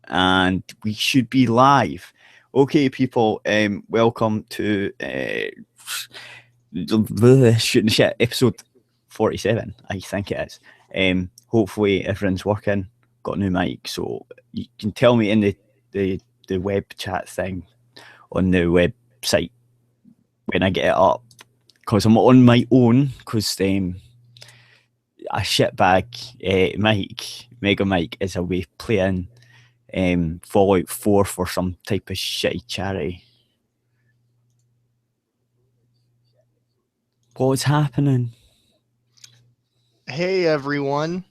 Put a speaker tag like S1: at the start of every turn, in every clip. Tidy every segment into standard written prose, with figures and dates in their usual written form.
S1: and we should be live. Okay, people, welcome to Shooting the Shit, episode 47, I think it is. Hopefully everyone's working, got a new mic, so you can tell me in the web chat thing on the website when I get it up, because I'm on my own, because a shitbag Mega Mike is away playing Fallout 4 for some type of shitty charity. What's happening?
S2: Hey everyone,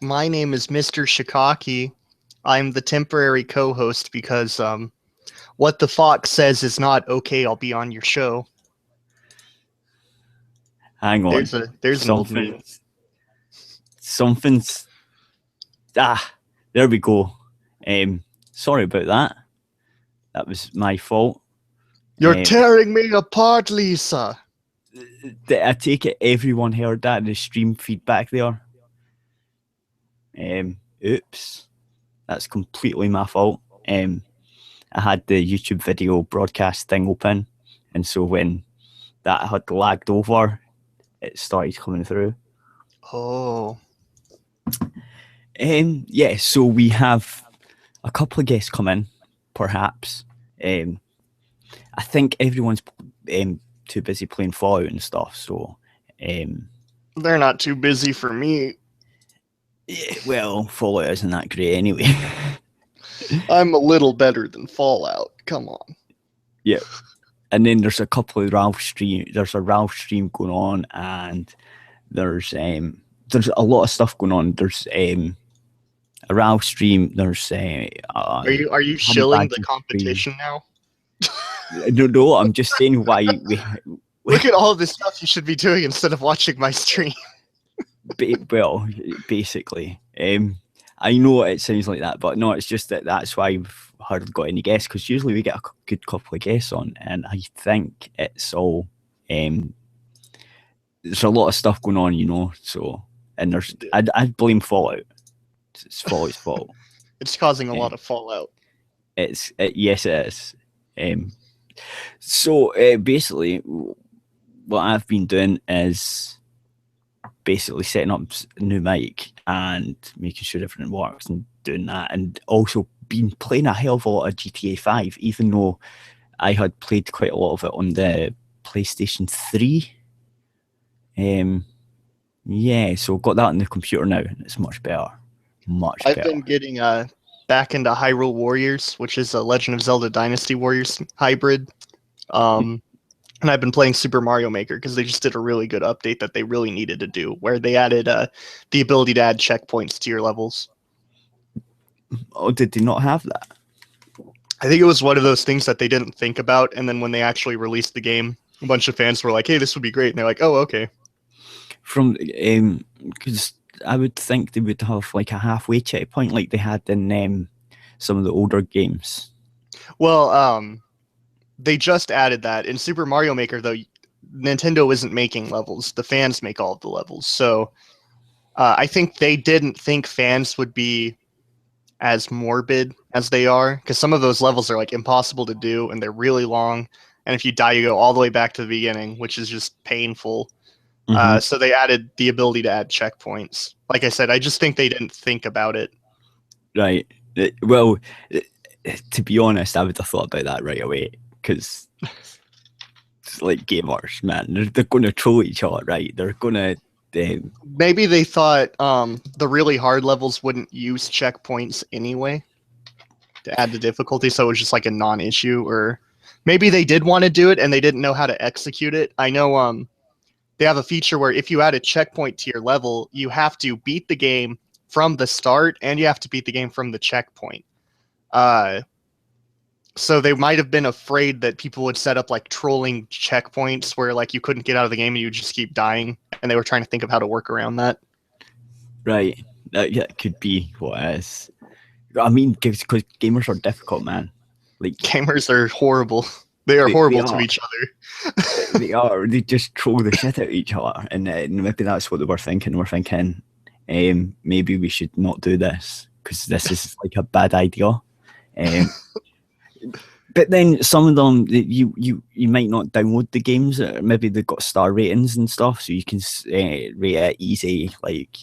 S2: my name is Mr. Shikaki. I'm the temporary co-host because what the fox says is not okay. I'll be on your show.
S1: Hang on.
S2: There's an old meme.
S1: Something's there we go. Sorry about that. That was my fault.
S2: You're tearing me apart, Lisa.
S1: I take it everyone heard that in the stream feedback there. Oops. That's completely my fault. I had the YouTube video broadcast thing open, and so when that had lagged over, it started coming through.
S2: Oh.
S1: Yeah, so we have a couple of guests come in, perhaps. I think everyone's too busy playing Fallout and stuff, so
S2: they're not too busy for me.
S1: Yeah, well, Fallout isn't that great anyway.
S2: I'm a little better than Fallout. Come on.
S1: Yeah. And then there's a couple of Ralph stream. There's a Ralph stream going on, and there's a lot of stuff going on. There's a Ralph stream. There's
S2: are you shilling the competition now?
S1: No, I'm just saying why we
S2: look at all the stuff you should be doing instead of watching my stream.
S1: Well, basically, I know it sounds like that, but no, it's just that's why we've hardly got any guests, because usually we get a good couple of guests on, and I think it's all there's a lot of stuff going on, you know. So, and I'd blame Fallout. It's Fallout's fault.
S2: It's causing a lot of fallout.
S1: Yes, it is. So basically, what I've been doing is basically setting up a new mic and making sure everything works and doing that, and also been playing a hell of a lot of GTA 5, even though I had played quite a lot of it on the PlayStation 3. Yeah, so got that on the computer now, and it's much better.
S2: I've been getting back into Hyrule Warriors, which is a Legend of Zelda Dynasty Warriors hybrid. And I've been playing Super Mario Maker because they just did a really good update that they really needed to do, where they added the ability to add checkpoints to your levels.
S1: Oh, did they not have that?
S2: I think it was one of those things that they didn't think about, and then when they actually released the game, a bunch of fans were like, hey, this would be great, and they're like, oh, okay.
S1: Because I would think they would have like a halfway checkpoint like they had in some of the older games.
S2: Well, they just added that. In Super Mario Maker, though, Nintendo isn't making levels. The fans make all of the levels. So I think they didn't think fans would be as morbid as they are, because some of those levels are like impossible to do, and they're really long. And if you die, you go all the way back to the beginning, which is just painful. Mm-hmm. So they added the ability to add checkpoints. Like I said, I just think they didn't think about it.
S1: Right. Well, to be honest, I would have thought about that right away, because it's like gamers, man. They're going to troll each other, right? They're going to...
S2: Maybe they thought the really hard levels wouldn't use checkpoints anyway to add the difficulty, so it was just like a non-issue. Or maybe they did want to do it and they didn't know how to execute it. I know they have a feature where if you add a checkpoint to your level, you have to beat the game from the start, and you have to beat the game from the checkpoint. So they might have been afraid that people would set up like trolling checkpoints where like you couldn't get out of the game and you just keep dying, and they were trying to think of how to work around that.
S1: Right. Yeah, it could be what it is. I mean, because gamers are difficult, man. Like
S2: gamers are horrible. They are horrible to each other.
S1: They are. They just troll the shit out of each other, and maybe that's what they were thinking. Maybe we should not do this because this is like a bad idea. But then some of them, you might not download the games, or maybe they've got star ratings and stuff, so you can rate it easy. Like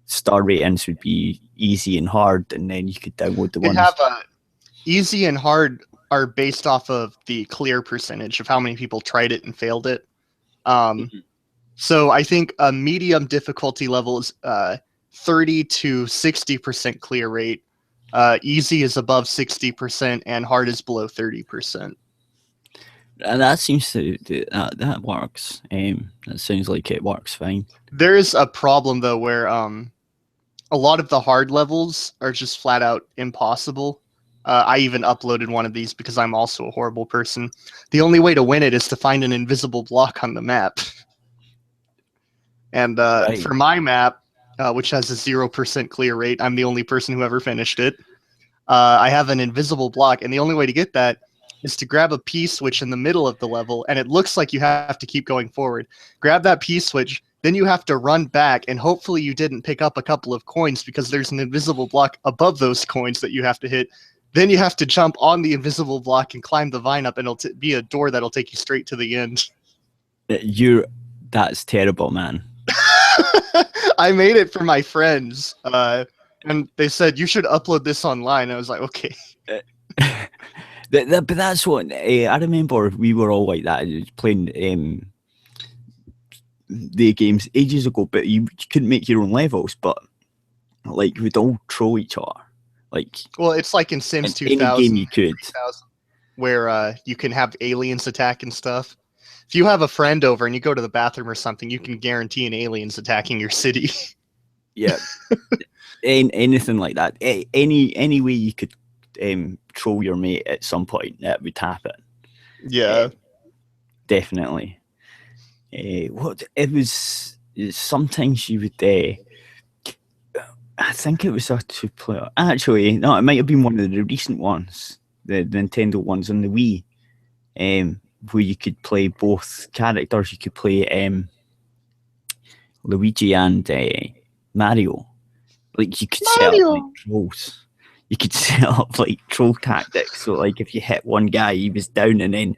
S1: star ratings would be easy and hard, and then you could download the
S2: They
S1: ones.
S2: have easy and hard are based off of the clear percentage of how many people tried it and failed it. So I think a medium difficulty level is 30 to 60% clear rate. Easy is above 60%, and hard is below 30%.
S1: That seems to that works. That sounds like it works fine.
S2: There is a problem though where a lot of the hard levels are just flat out impossible. I even uploaded one of these because I'm also a horrible person. The only way to win it is to find an invisible block on the map. And
S1: Right.
S2: for my map, which has a 0% clear rate, I'm the only person who ever finished it. I have an invisible block, and the only way to get that is to grab a P-switch in the middle of the level, and it looks like you have to keep going forward. Grab that P-switch, then you have to run back, and hopefully you didn't pick up a couple of coins because there's an invisible block above those coins that you have to hit. Then you have to jump on the invisible block and climb the vine up, and it'll be a door that'll take you straight to the end.
S1: That's terrible, man.
S2: I made it for my friends, and they said, you should upload this online. I was like, okay.
S1: But that's what I remember. We were all like that, playing the games ages ago, but you couldn't make your own levels, but like we'd all troll each other. Like,
S2: well, it's like in Sims 2000,
S1: any game you could,
S2: where you can have aliens attack and stuff. If you have a friend over and you go to the bathroom or something, you can guarantee an alien's attacking your city.
S1: Yeah. Anything like that. Any way you could troll your mate at some point, that would happen.
S2: Yeah.
S1: Definitely. What it was, sometimes you would I think it was a 2-player. Actually, no, it might have been one of the recent ones, the Nintendo ones on the Wii, where you could play both characters. You could play Luigi and Mario. Like you could set up like trolls. You could set up like troll tactics. So like if you hit one guy, he was down, and then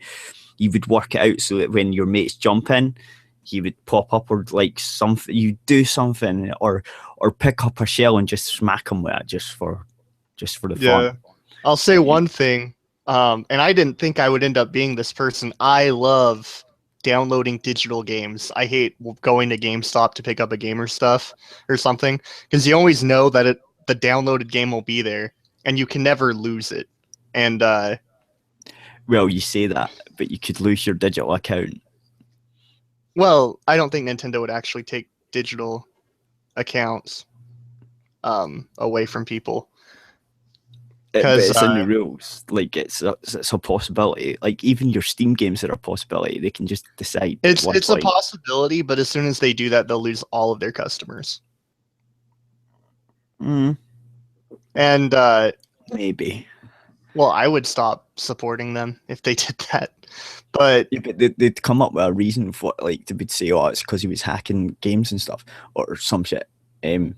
S1: you would work it out so that when your mates jump in, he would pop up, or like something, you do something, or pick up a shell and just smack him with it just for the fun.
S2: I'll say one thing, and I didn't think I would end up being this person. I love downloading digital games. I hate going to GameStop to pick up a game or stuff or something, because you always know that the downloaded game will be there, and you can never lose it. And
S1: well, you say that, but you could lose your digital account.
S2: Well, I don't think Nintendo would actually take digital accounts away from people.
S1: But it's in the rules. Like it's a possibility. Like even your Steam games are a possibility. They can just decide.
S2: It's a possibility, but as soon as they do that, they'll lose all of their customers.
S1: And maybe.
S2: Well, I would stop supporting them if they did that. But
S1: yeah, but they'd come up with a reason for it. Like they would say, "Oh, it's because he was hacking games and stuff," or some shit.
S2: Then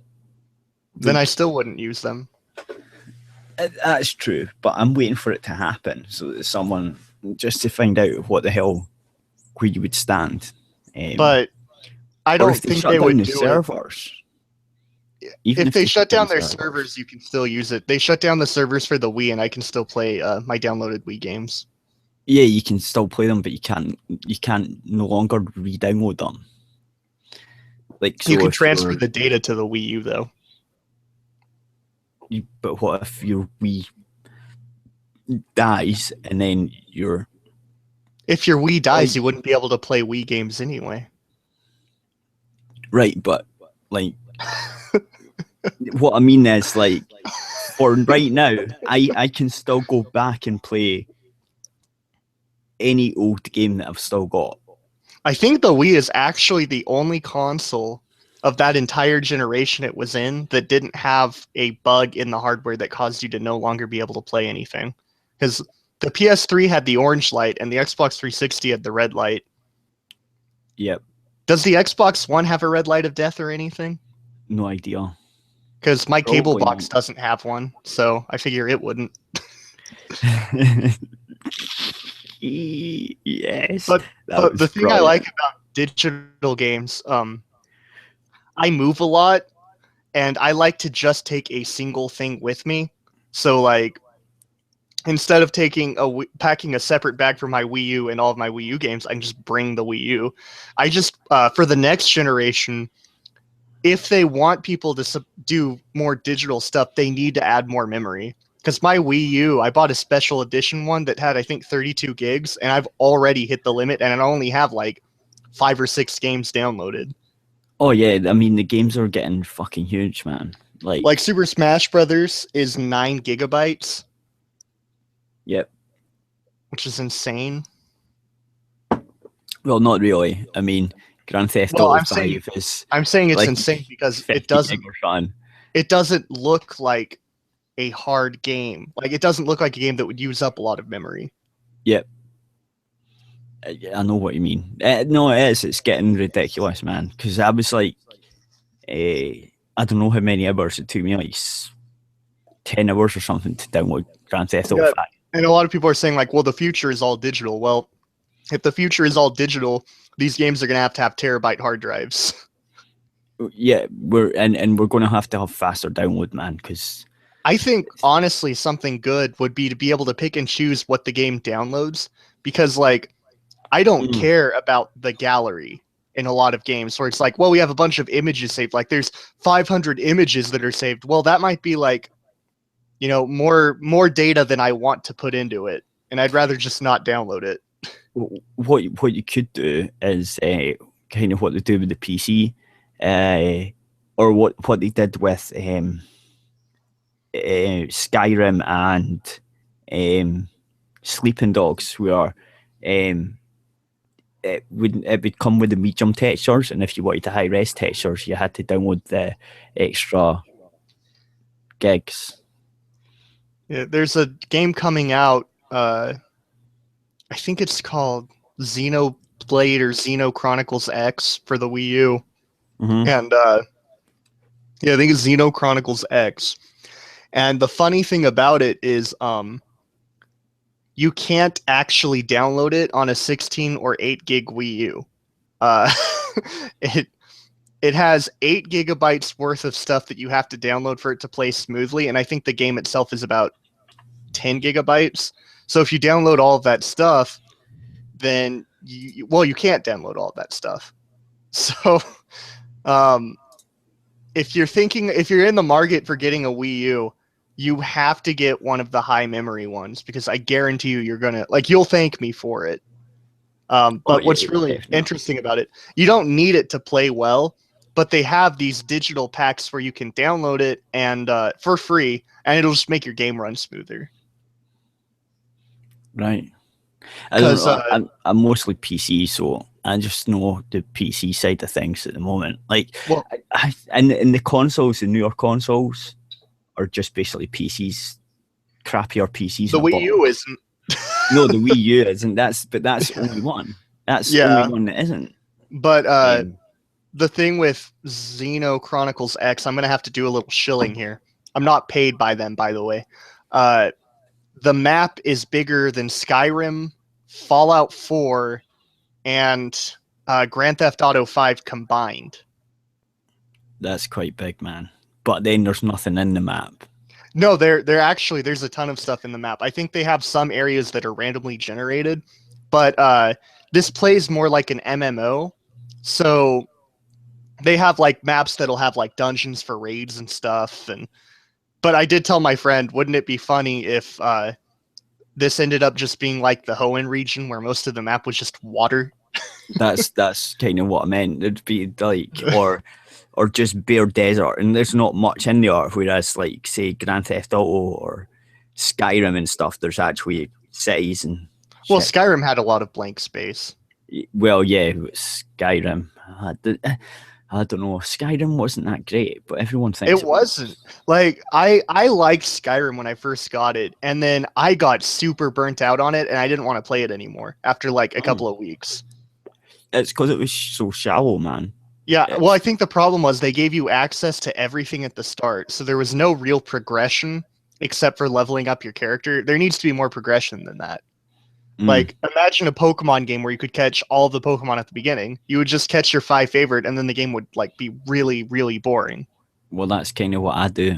S2: I still wouldn't use them.
S1: That's true, but I'm waiting for it to happen so that someone, just to find out what the hell, where you would stand.
S2: But I don't think they would do
S1: servers.
S2: Even if they shut down their servers, you can still use it. They shut down the servers for the Wii, and I can still play my downloaded Wii games.
S1: Yeah, you can still play them, but you can't no longer re-download them. Like so
S2: you can transfer the data to the Wii U though.
S1: But what if your Wii dies and then your...
S2: If your Wii dies, you wouldn't be able to play Wii games anyway.
S1: Right, but like what I mean is like for right now, I can still go back and play any old game that I've still got.
S2: I think the Wii is actually the only console of that entire generation it was in that didn't have a bug in the hardware that caused you to no longer be able to play anything. Because the PS3 had the orange light and the Xbox 360 had the red light.
S1: Yep.
S2: Does the Xbox One have a red light of death or anything?
S1: No idea.
S2: Because my cable box doesn't have one, so I figure it wouldn't.
S1: Yes,
S2: But
S1: that was
S2: the thing I like
S1: brilliant.
S2: about digital games, I move a lot, and I like to just take a single thing with me. So like instead of packing a separate bag for my Wii U and all of my Wii U games, I can just bring the Wii U. I just for the next generation, if they want people to do more digital stuff, they need to add more memory. Because my Wii U, I bought a special edition one that had I think 32 gigs, and I've already hit the limit, and I only have like 5 or 6 games downloaded.
S1: Oh yeah, I mean the games are getting fucking huge, man.
S2: Like
S1: Like,
S2: Super Smash Brothers is 9 GB,
S1: yep.
S2: which is insane.
S1: Well, not really. I mean, Grand Theft
S2: Well,
S1: Auto
S2: I'm saying
S1: 5 is
S2: I'm saying it's
S1: like
S2: insane because
S1: 50 gig or something.
S2: it doesn't look like a hard game. Like it doesn't look like a game that would use up a lot of memory.
S1: Yep. I know what you mean. No, it is. It's getting ridiculous, man. Because I was like, I don't know how many hours it took me, like 10 hours or something to download Grand Theft Auto
S2: Yeah.
S1: 5.
S2: And a lot of people are saying like, well, the future is all digital. Well, if the future is all digital, these games are going to have terabyte hard drives.
S1: Yeah, we're going to have faster download, man, because
S2: I think honestly, something good would be to be able to pick and choose what the game downloads because like I don't care about the gallery in a lot of games where it's like, well, we have a bunch of images saved. Like there's 500 images that are saved. Well, that might be like, more data than I want to put into it, and I'd rather just not download it.
S1: what you could do is kind of what they do with the PC, or what they did with Skyrim and Sleeping Dogs, where um, it would come with the medium textures, and if you wanted the high res textures, you had to download the extra gigs.
S2: Yeah, there's a game coming out. I think it's called Xenoblade or Xeno Chronicles X for the Wii U,
S1: Mm-hmm.
S2: and yeah, I think it's Xeno Chronicles X. And the funny thing about it is, you can't actually download it on a 16 or 8 gig Wii U. Uh, it it has 8 GB worth of stuff that you have to download for it to play smoothly, and I think the game itself is about 10 GB. So if you download all of that stuff, then you can't download all of that stuff. So um, if you're in the market for getting a Wii U, you have to get one of the high memory ones because I guarantee you're gonna you'll thank me for it.
S1: Oh
S2: But
S1: yeah,
S2: what's really
S1: definitely.
S2: interesting about it, you don't need it to play well, but they have these digital packs where you can download it and for free, and it'll just make your game run smoother.
S1: Right. I don't
S2: Because
S1: know. I'm mostly PC, so I just know the PC side of things at the moment. Like,
S2: well,
S1: and the consoles, the newer consoles, are just basically PCs, crappier PCs
S2: the
S1: in a
S2: Wii U
S1: box.
S2: isn't.
S1: No, the Wii U isn't. That's only one. That's only
S2: Yeah,
S1: one that isn't.
S2: but
S1: Um,
S2: the thing with Xeno Chronicles X, I'm gonna have to do a little shilling here. I'm not paid by them, by the way. Uh, the map is bigger than Skyrim, Fallout 4, and Grand Theft Auto 5 combined.
S1: that's quite big, man. But then there's nothing in the map.
S2: No, there actually there's a ton of stuff in the map. I think they have some areas that are randomly generated, but this plays more like an MMO. So they have like maps that'll have like dungeons for raids and stuff. And but I did tell my friend, wouldn't it be funny if this ended up just being like the Hoenn region where most of the map was just water?
S1: That's kind of what I meant. It'd be like, or just bare desert, and there's not much in there. Whereas, like, say, Grand Theft Auto or Skyrim and stuff, there's actually cities and
S2: Well,
S1: shit.
S2: Skyrim had a lot of blank space.
S1: Well, yeah, Skyrim. I don't know. Skyrim wasn't that great, but everyone thinks
S2: It
S1: it was.
S2: wasn't. Like I liked Skyrim when I first got it, and then I got super burnt out on it, and I didn't want to play it anymore after like a
S1: Mm.
S2: couple of weeks.
S1: It's because it was so shallow, man.
S2: Yeah, well, I
S1: It's
S2: think the problem was they gave you access to everything at the start, so there was no real progression. except for leveling up your character. There needs to be more progression than that.
S1: Mm.
S2: Like, imagine a Pokemon game where you could catch all of the Pokemon at the beginning. You would just catch your 5 favorite, and then the game would like be really, really boring.
S1: Well, that's kind of what I do.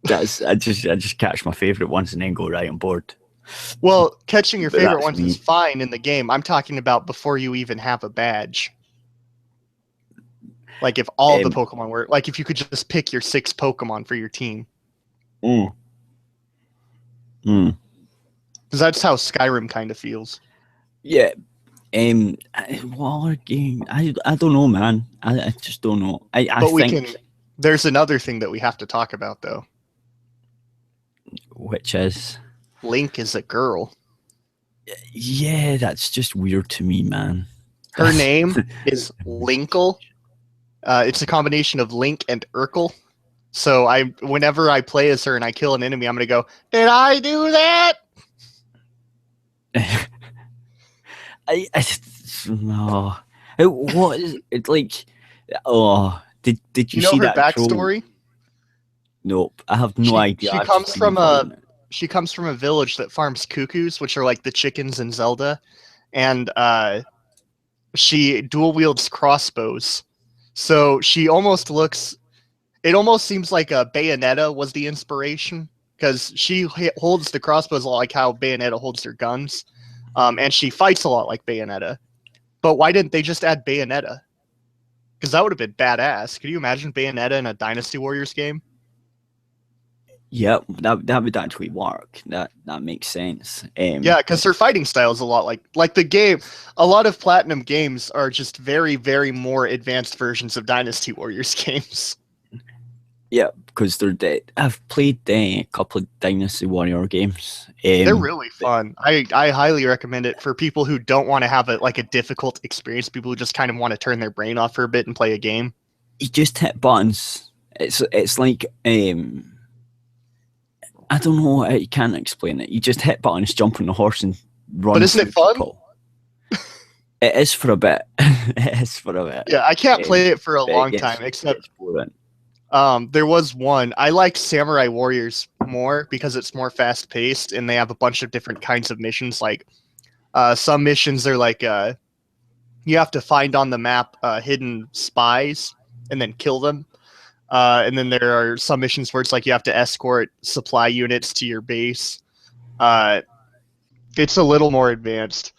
S1: I just catch my favorite ones and then go right on board.
S2: Well, catching your
S1: But
S2: favorite
S1: that's
S2: ones
S1: me.
S2: is fine in the game. I'm talking about before you even have a badge. Like if all the
S1: Um,
S2: Pokemon were like if you could just pick your 6 Pokemon for your team.
S1: mm. Mm.
S2: Because that's how Skyrim kind of feels.
S1: Yeah. What other game? I don't know, man. I just don't know. I
S2: But we
S1: think
S2: can. There's another thing that we have to talk about though.
S1: which is
S2: Link is a girl.
S1: yeah, that's just weird to me, man.
S2: Her name is Linkle. It's a combination of Link and Urkel. So whenever I play as her and I kill an enemy, I'm gonna go, "Did I do that?"
S1: No. What is it like? Oh, did you
S2: You know
S1: see
S2: her
S1: that troll?
S2: backstory?
S1: Nope, I have no idea.
S2: She
S1: I've
S2: comes
S1: just been
S2: from
S1: following it.
S2: she comes from a village that farms cuckoos, which are like the chickens in Zelda, and she dual wields crossbows. So she almost looks. It almost seems like a Bayonetta was the inspiration because she holds the crossbows a lot like how Bayonetta holds her guns, and she fights a lot like Bayonetta. But why didn't they just add Bayonetta? Because that would have been badass. Could you imagine Bayonetta in a Dynasty Warriors game?
S1: Yep, that would actually work. That makes sense.
S2: Yeah, because her fighting style is a lot like the game. A lot of Platinum games are just very, very more advanced versions of Dynasty Warriors games.
S1: Yeah, because they're dead. I've played a couple of Dynasty Warrior games.
S2: They're really fun. I highly recommend it for people who don't want to have a difficult experience. People who just kind of want to turn their brain off for a bit and play a game.
S1: You just hit buttons. It's like I don't know. You can't explain it. You just hit buttons, jump on the horse, and run.
S2: But isn't it fun?
S1: People. It is for a bit. It is for a bit.
S2: Yeah, I can't play it for a long time. Except there was one. I like Samurai Warriors more because it's more fast paced and they have a bunch of different kinds of missions. Like some missions are like you have to find on the map hidden spies and then kill them. And then there are some missions where it's like you have to escort supply units to your base. It's a little more advanced,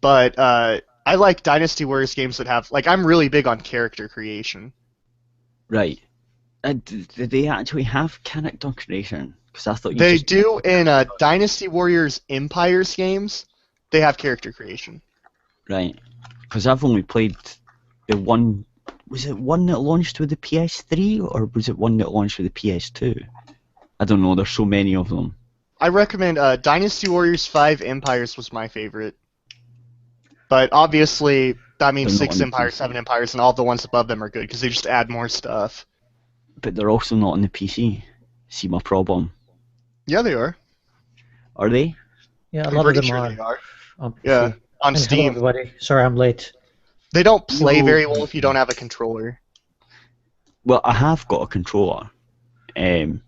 S2: but I like Dynasty Warriors games that have I'm really big on character creation.
S1: Right. Do they actually have character creation? Because I thought
S2: they do in Dynasty Warriors Empires games. They have character creation.
S1: Right. Because I've only played the one. Was it one that launched with the PS3 or was it one that launched with the PS2? I don't know. There's so many of them.
S2: I recommend Dynasty Warriors 5 Empires was my favorite. But obviously, that means 6 Empires, 7 Empires, and all the ones above them are good because they just add more stuff.
S1: But they're also not on the PC. See my problem?
S2: Yeah, they are.
S1: Are they?
S3: Yeah, a lot of them
S2: they are.
S3: On PC.
S2: Yeah, on Steam.
S3: Hello, everybody. Sorry, I'm late.
S2: They don't play very well if you don't have a controller.
S1: Well, I have got a controller.
S2: I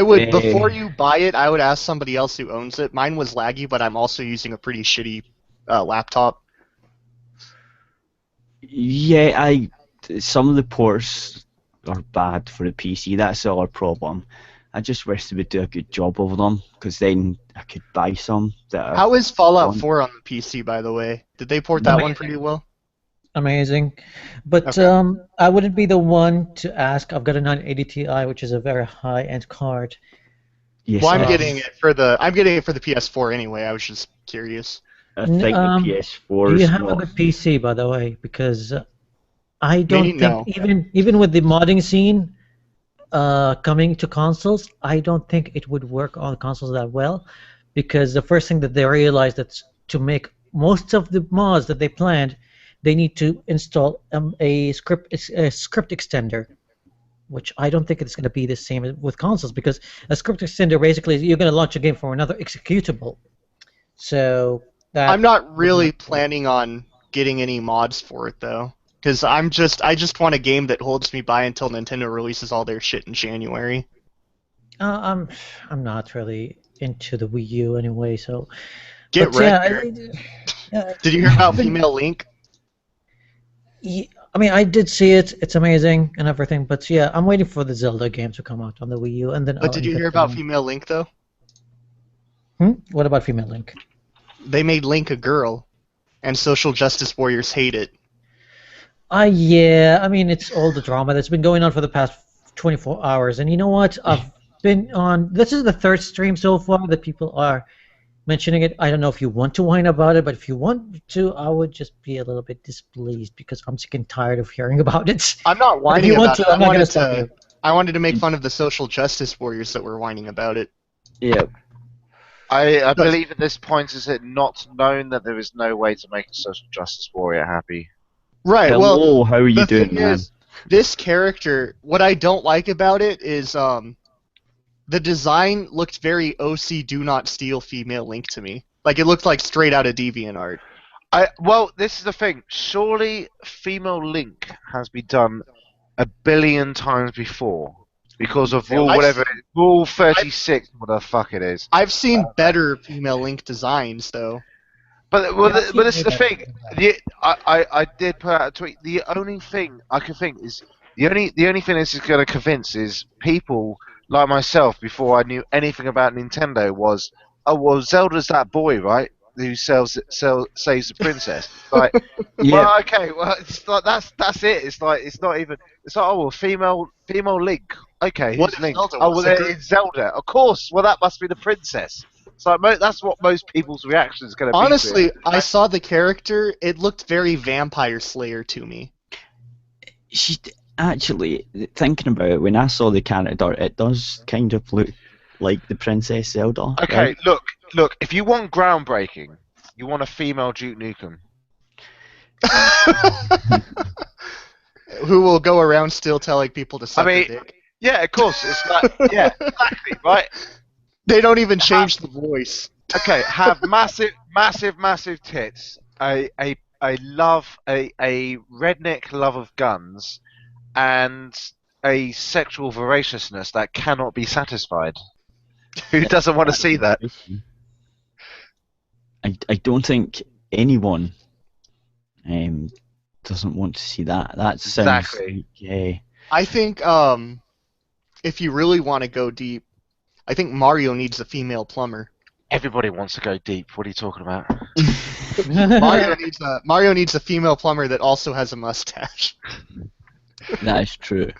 S2: would before you buy it, I would ask somebody else who owns it. Mine was laggy, but I'm also using a pretty shitty laptop.
S1: Yeah, some of the ports are bad for the PC. That's our problem. I just wish they would do a good job of them, because then I could buy some.
S2: How is Fallout 4 on the PC, by the way? Did they port that one pretty well?
S3: Amazing. But okay. I wouldn't be the one to ask. I've got a 980 Ti, which is a very high-end card.
S2: Yes, well, I'm getting it for the PS4 anyway. I was just curious.
S1: I think the PS4
S3: do you have a good PC, by the way? Because I don't think even with the modding scene coming to consoles, I don't think it would work on consoles that well, because the first thing that they realized that to make most of the mods that they planned, they need to install a script extender, which I don't think it's going to be the same with consoles, because a script extender basically you're going to launch a game for another executable. So I'm
S2: not really planning on getting any mods for it though. Because I just want a game that holds me by until Nintendo releases all their shit in January.
S3: I'm not really into the Wii U anyway, so.
S2: Get wrecked. Did you hear about Female Link?
S3: Yeah, I mean, I did see it. It's amazing and everything, but yeah, I'm waiting for the Zelda game to come out on the Wii U, and then.
S2: But did you hear about Female Link though?
S3: What about Female Link?
S2: They made Link a girl, and social justice warriors hate it.
S3: Yeah, I mean, it's all the drama that's been going on for the past 24 hours, and you know what? I've been on. This is the third stream so far that people are mentioning it. I don't know if you want to whine about it, but if you want to, I would just be a little bit displeased because I'm sick and tired of hearing about it.
S2: I'm not whining about it.
S3: I'm not going to stop you.
S2: I wanted to make fun of the social justice warriors that were whining about it.
S1: Yeah.
S4: I believe at this point is it not known that there is no way to make a social justice warrior happy.
S2: Right.
S1: Hello,
S2: well,
S1: how are you doing, man?
S2: This character, what I don't like about it is the design looked very OC Do Not Steal Female Link to me. Like it looked like straight out of DeviantArt.
S4: Well, this is the thing. Surely Female Link has been done a billion times before because of Rule 36, what the fuck it is.
S2: I've seen better Female Link designs though.
S4: But this is the thing. I did put out a tweet. The only thing I can think is the only thing this is going to convince is people like myself before I knew anything about Nintendo was, oh well, Zelda's that boy, right? Who saves the princess. Like,
S1: yeah.
S4: Well, okay, well, it's like that's it. It's like it's not even. It's like, oh well, female Link. Okay, who's Link?
S2: Zelda?
S4: Oh well, it's Zelda. Of course. Well, that must be the princess. So that's what most people's reaction is going to be.
S2: Honestly, I saw the character. It looked very Vampire Slayer to me.
S1: Actually, thinking about it, when I saw the character, it does kind of look like the Princess Zelda.
S4: Okay,
S1: right?
S4: look. If you want groundbreaking, you want a female Duke Nukem.
S2: Who will go around still telling people to suck their dick.
S4: Yeah, of course. It's like, yeah, exactly, right?
S2: They don't even change the voice.
S4: Okay, have massive tits. A redneck love of guns, and a sexual voraciousness that cannot be satisfied. Who doesn't want to see that?
S1: I don't think anyone doesn't want to see that. That sounds
S4: exactly.
S1: Like,
S2: I think if you really want to go deep, I think Mario needs a female plumber.
S4: Everybody wants to go deep. What are you talking about?
S2: Mario needs a female plumber that also has a mustache.
S1: That is true.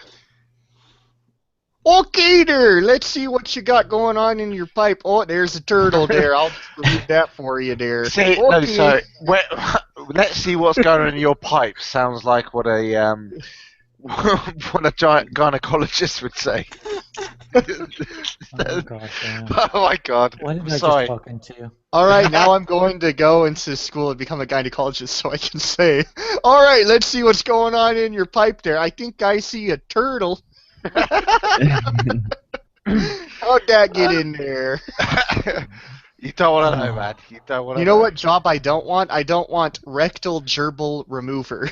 S2: Okay, there. Let's see what you got going on in your pipe. Oh, there's a turtle there. I'll remove that for you there.
S4: See, okay. No, so let's see what's going on in your pipe. Sounds like what a what a giant gynecologist would say.
S3: Oh god, damn.
S4: Oh my god.
S3: Why did I
S4: Sorry.
S3: just talk into you?
S2: Alright, now I'm going to go into school and become a gynecologist so I can say, alright, let's see what's going on in your pipe there. I think I see a turtle. How'd that get in there?
S4: You don't want to know, man. You don't want to.
S2: You know what job I don't want? I don't want rectal gerbil remover.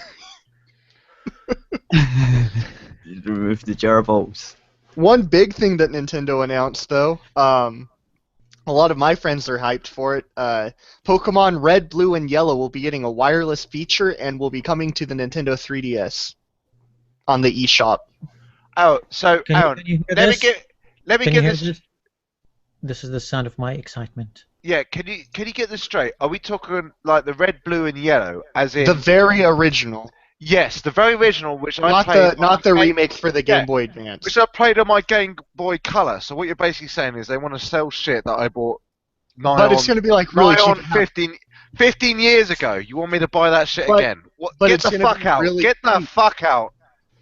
S1: You remove the gerbils.
S2: One big thing that Nintendo announced, though, a lot of my friends are hyped for it. Pokemon Red, Blue, and Yellow will be getting a wireless feature and will be coming to the Nintendo 3DS on the eShop.
S4: Oh, so
S3: Can you hear
S4: let
S3: this?
S4: me get this.
S3: This is the sound of my excitement.
S4: Yeah, can you get this straight? Are we talking like the red, blue, and yellow, as in
S2: the very original?
S4: Yes, the very original, which I
S2: not
S4: played.
S2: Not the remake for the Game Boy Advance.
S4: Which I played on my Game Boy Color. So what you're basically saying is they want to sell shit that I bought.
S2: But it's going to be like really cheap.
S4: 15 years ago. You want me to buy that shit again?
S2: But
S4: get the fuck out!
S2: Really
S4: get the fuck out!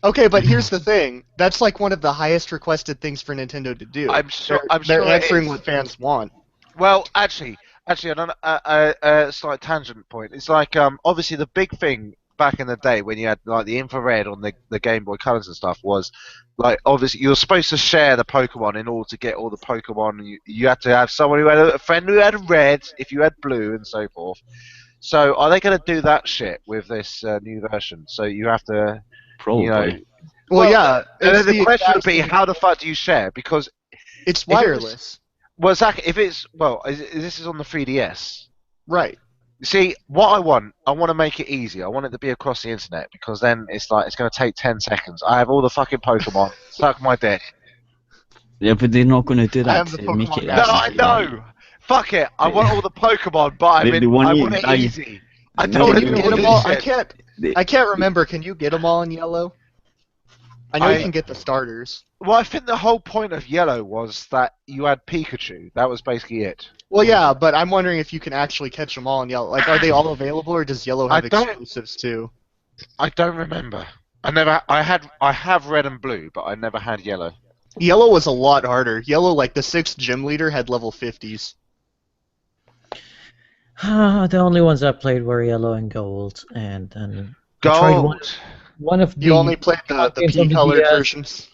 S2: Okay, but here's the thing. That's like one of the highest requested things for Nintendo to do.
S4: I'm sure
S2: they're answering what fans want.
S4: Well, actually, on a slight tangent point, it's like obviously the big thing back in the day when you had like the infrared on the Game Boy Colors and stuff was like obviously you were supposed to share the Pokemon in order to get all the Pokemon. You had to have someone who had a friend who had red if you had blue and so forth. So are they going to do that shit with this new version? So you have to, you know.
S1: Probably.
S2: Well, yeah.
S4: And then
S2: it's
S4: the question would
S2: exact
S4: be,
S2: same-
S4: how the fuck do you share? Because
S2: It's
S4: if it was-
S2: wireless.
S4: well, Zach, if it's this is on the 3DS.
S2: Right.
S4: You see, what I want to make it easy. I want it to be across the internet because then it's going to take 10 seconds. I have all the fucking Pokemon. Suck my dick.
S1: Yeah, but they're not going to do
S2: I
S1: that
S2: have the
S1: to make
S2: Pokemon
S1: it
S2: Go.
S4: No,
S1: that
S4: I
S1: easy,
S4: know. Fuck it. I want all the Pokemon, but
S1: They want
S4: I
S1: you
S4: want
S1: to
S4: it
S1: buy-
S4: easy. I
S1: No,
S4: don't want
S2: Can
S4: to
S2: you
S1: no,
S4: do
S2: get
S4: all
S2: them
S4: this
S2: all?
S4: shit.
S2: I can't remember. Can you get them all in yellow? I know
S4: I-
S2: you can get the starters.
S4: Well, I think the whole point of Yellow was that you had Pikachu. That was basically it.
S2: Well, yeah, but I'm wondering if you can actually catch them all in yellow. Like, are they all available, or does yellow have
S4: I don't-
S2: exclusives too?
S4: I don't remember. I have red and blue, but I never had yellow.
S2: Yellow was a lot harder. Yellow, like the 6th gym leader, had level 50s.
S3: The only ones I played were Yellow and Gold, and I tried
S4: Gold.
S3: one of the
S2: You only played the
S3: games on the
S2: P-colored
S3: DS,
S2: versions.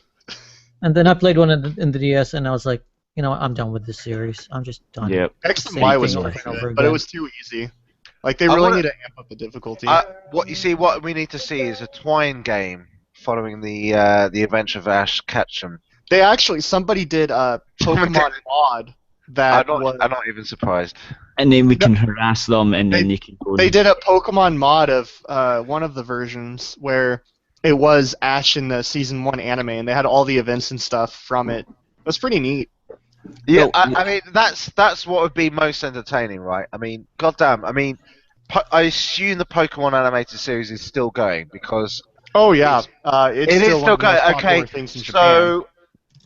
S3: and then I played one in the DS, and I was like, you know, I'm done with this series. I'm just done.
S1: Yep.
S2: X and
S3: Same
S2: Y was
S3: thing
S2: pretty
S3: over and
S2: good,
S3: over
S2: but it
S3: again.
S2: was too easy. Like, they
S4: I
S2: really
S4: wanna-
S2: need to amp up the difficulty.
S4: What we need to see is a Twine game following the Adventure of Ash Ketchum.
S2: They actually, somebody did a Pokemon mod that was...
S4: I'm not even surprised.
S1: And then we can harass them, and then they can go.
S2: They did a Pokemon mod of one of the versions where it was Ash in the Season 1 anime, and they had all the events and stuff from it. It was pretty neat.
S4: Yeah,
S1: No,
S4: I mean that's what would be most entertaining, right? I mean, goddamn. I mean, I assume the Pokemon animated series is still going because
S2: Oh, yeah. It's
S4: it is
S2: still
S4: still
S2: one of the
S4: going.
S2: most popular
S4: Okay,
S2: things in Japan.
S4: so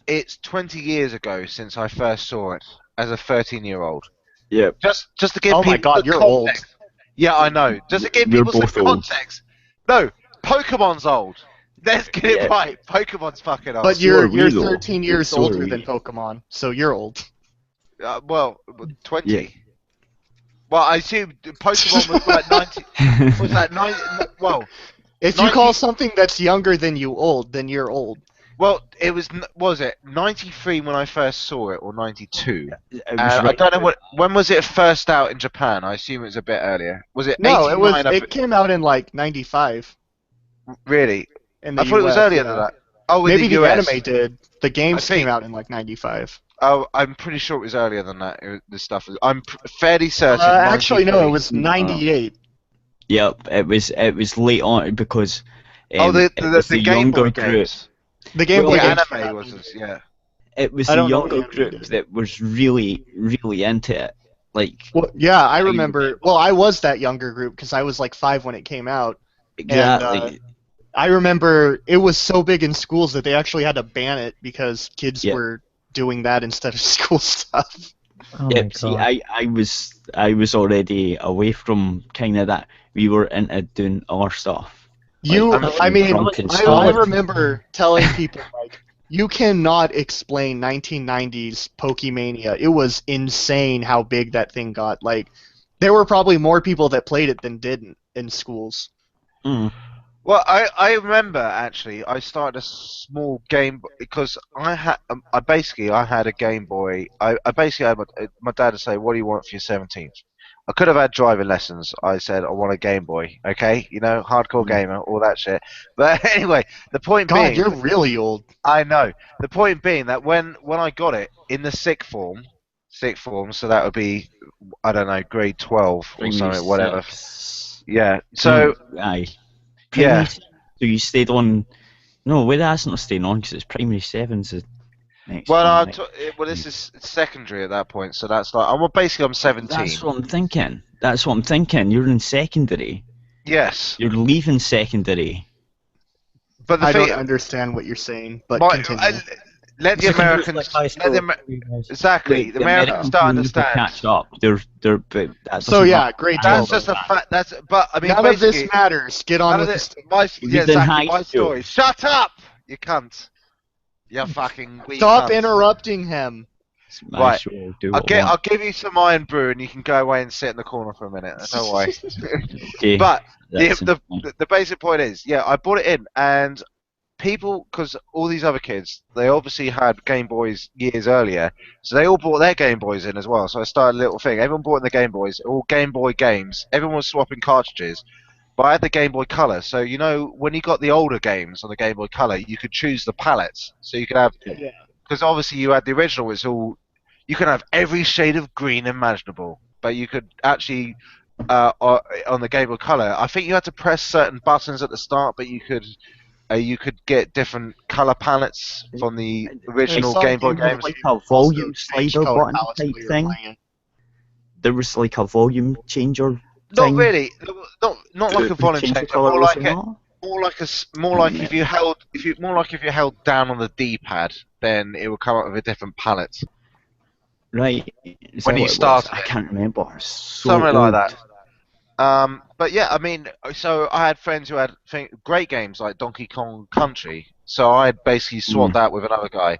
S4: it's 20 years ago since I first saw it as a 13-year-old.
S1: Yep.
S4: Just to give
S2: Oh
S4: people
S2: my god,
S4: the
S2: you're
S4: context.
S2: old.
S4: Yeah, I know. Just to give
S1: We're
S4: people some
S1: both old.
S4: context. No, Pokemon's old. Let's get it
S1: Yeah.
S4: right. Pokemon's fucking old.
S2: But
S1: So
S2: you're
S1: are we, though.
S2: 13 years
S1: So are
S2: older
S1: we.
S2: than Pokemon, so you're old.
S4: Well, 20.
S1: Yeah.
S4: Well, I assume Pokemon was like 90. Was that 90? Well,
S2: If you
S4: 90
S2: call something that's younger than you old, then you're old.
S4: well, it was it 93 when I first saw it, or 92?
S1: It
S4: And
S1: was
S4: I
S1: right.
S4: don't know when was it first out in Japan. I assume it was a bit earlier. Was it
S2: No,
S4: 89?
S2: it came out in like 95
S4: Really?
S2: in the
S4: I thought it was
S2: US,
S4: earlier
S2: yeah.
S4: than that. Oh, in
S2: Maybe
S4: the
S2: the
S4: US.
S2: anime did. The games
S4: I think-
S2: came out in like 95.
S4: Oh, I'm pretty sure it was earlier than that. This stuff. I'm fairly certain.
S2: Actually, no,
S4: 93.
S2: it was 98.
S1: Yep. It was late on because.
S4: Oh,
S1: it was
S4: the
S1: the
S4: Game
S1: younger
S4: Boy
S1: group.
S4: games.
S2: The Game
S1: Well,
S2: Boy
S4: The
S2: games came
S4: anime
S2: out
S4: was
S2: in-
S4: yeah.
S1: It was
S2: I
S1: the
S2: don't know
S1: younger
S2: what the anime
S1: group
S2: did.
S1: that was really, really into it. Like
S2: Well, yeah, I remember. Well, I was that younger group because I was like 5 when it came out.
S1: exactly.
S2: I remember it was so big in schools that they actually had to ban it because kids
S1: Yeah.
S2: were doing that instead of school stuff.
S3: Oh my
S1: Yep. See,
S3: god.
S1: I was already away from kind of that. We were into doing our stuff.
S2: You,
S1: Like,
S2: I mean,
S1: drunk and
S2: I
S1: stuff.
S2: remember telling people like, you cannot explain 1990s Pokemania. It was insane how big that thing got. Like, there were probably more people that played it than didn't in schools.
S1: Mm.
S4: Well, I remember actually. I started a small game because I had I had a Game Boy. I basically had my dad to say, "What do you want for your 17th?" I could have had driving lessons. I said, "I want a Game Boy." Okay, you know, hardcore gamer, all that shit. But anyway, the point
S2: God,
S4: being,
S2: you're really old.
S4: I know. The point being that when I got it in the sixth form, so that would be I don't know, grade 12 or something, whatever. Yeah. So
S1: aye.
S4: yeah.
S1: So you stayed on. No, wait, that's not staying on because it's primary sevens. Next
S4: Well,
S1: one,
S4: well, this is secondary at that point, so that's like I'm 17.
S1: That's what I'm thinking. That's what I'm thinking. You're in secondary.
S4: Yes,
S1: You're leaving secondary.
S4: but the
S2: I don't
S4: thing,
S2: understand what you're saying, but
S4: my-
S2: continue.
S4: let the
S3: Secondary is
S4: Americans,
S3: like high
S4: let
S3: school
S4: the,
S3: for you guys.
S4: exactly, the Americans don't
S1: community
S4: understand.
S1: Catch up. They're but that
S2: So
S1: doesn't
S2: yeah,
S1: matter.
S2: grade
S4: That's
S2: 12.
S4: just a fact. That's but I mean,
S2: None of
S4: basically,
S2: this matters. Get on
S4: none
S2: with
S4: of
S2: this.
S4: this. My
S1: He
S4: yeah,
S1: was in
S4: exactly.
S1: high
S4: My
S1: school.
S4: story. Shut up, you cunt. You fucking weak
S2: Stop
S4: cunt.
S2: interrupting him.
S1: It's my
S4: Right.
S1: show. Do
S4: I'll
S1: what I
S4: I'll
S1: want.
S4: give you some iron brew, and you can go away and sit in the corner for a minute. Don't worry.
S1: Okay.
S4: But
S1: that's
S4: the basic point is, yeah, I bought it in, and people, because all these other kids, they obviously had Game Boys years earlier, so they all brought their Game Boys in as well. So I started a little thing. Everyone brought in the Game Boys, all Game Boy games. Everyone was swapping cartridges. But I had the Game Boy Color, so you know when you got the older games on the Game Boy Color, you could choose the palettes. So you could have, because obviously you had the original, it's all, you could have every shade of green imaginable, but you could actually on the Game Boy Color, I think you had to press certain buttons at the start, but you could get different color palettes from the original Game Boy games.
S1: Like a volume slider button type thing. There was like a volume changer.
S4: Not really. Not like a volume changer. More like if you held down on the D-pad, then it would come up with a different palette.
S1: Right.
S4: When you started,
S1: I can't remember. So
S4: something
S1: old.
S4: like that. But yeah, I mean, so I had friends who had great games like Donkey Kong Country, so I basically swapped that with another guy.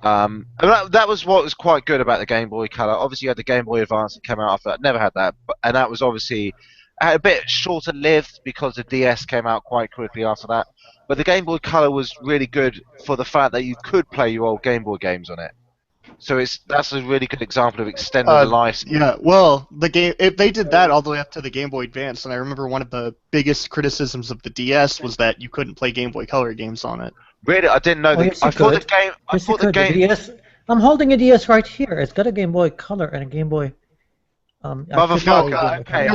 S4: And that was what was quite good about the Game Boy Color. Obviously, you had the Game Boy Advance that came out after that. Never had that, and that was obviously a bit shorter lived because the DS came out quite quickly after that. But the Game Boy Color was really good for the fact that you could play your old Game Boy games on it. So that's a really good example of extending the life.
S2: Yeah, well, if they did that all the way up to the Game Boy Advance, and I remember one of the biggest criticisms of the DS was that you couldn't play Game Boy Color games on it.
S4: Really, I didn't know that.
S3: Yes, I thought the game. The DS, I'm holding a DS right here. It's got a Game Boy Color and a Game Boy.
S4: Motherfucker. Okay,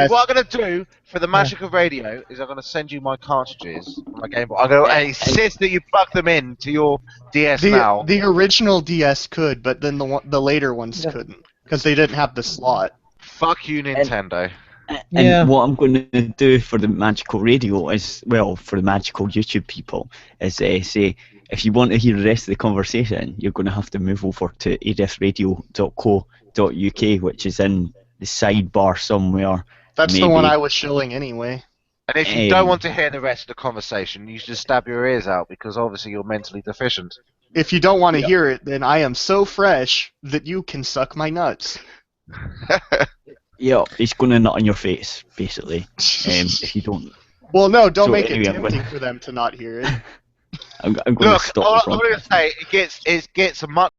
S4: what I'm gonna do for the magic of radio is I'm gonna send you my cartridges on my Game Boy. I'm gonna insist that you plug them in to your DS now.
S2: The original DS could, but then the later ones couldn't because they didn't have the slot.
S4: Fuck you, Nintendo.
S1: And what I'm going to do for the magical radio is, well, for the magical YouTube people, is say, if you want to hear the rest of the conversation, you're going to have to move over to arefradio.co.uk, which is in the sidebar somewhere.
S2: That's the one I was shilling anyway.
S4: And if you don't want to hear the rest of the conversation, you should just stab your ears out, because obviously you're mentally deficient.
S2: If you don't want to hear it, then I am so fresh that you can suck my nuts.
S1: Yeah, he's going to nut on your face, basically. If you don't.
S2: Well, no, don't make it tempting for them to not hear it.
S1: I'm going to stop.
S4: I'm going to say it gets much